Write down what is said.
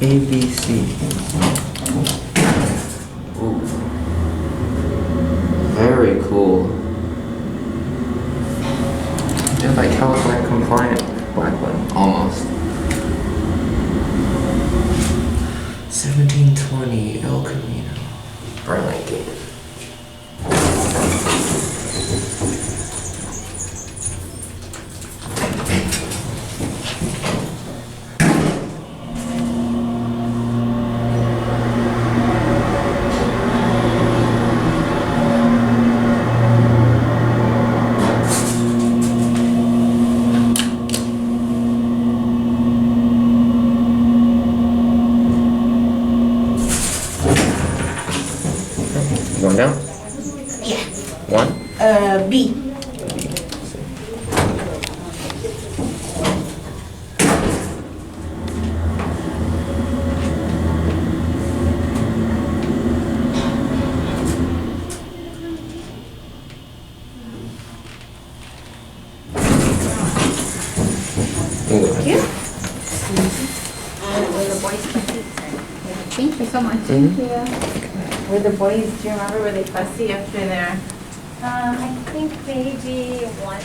ABC. Ooh. Very cool. Yeah, like California compliant black one, almost. 1720 El Camino, Burlingame. Going down? Yeah. One? B. Thank you. Where the boys put seats. Thank you so much. Mhm. Thank you. Were the boys, do you remember, were they fussy after their? I think maybe one.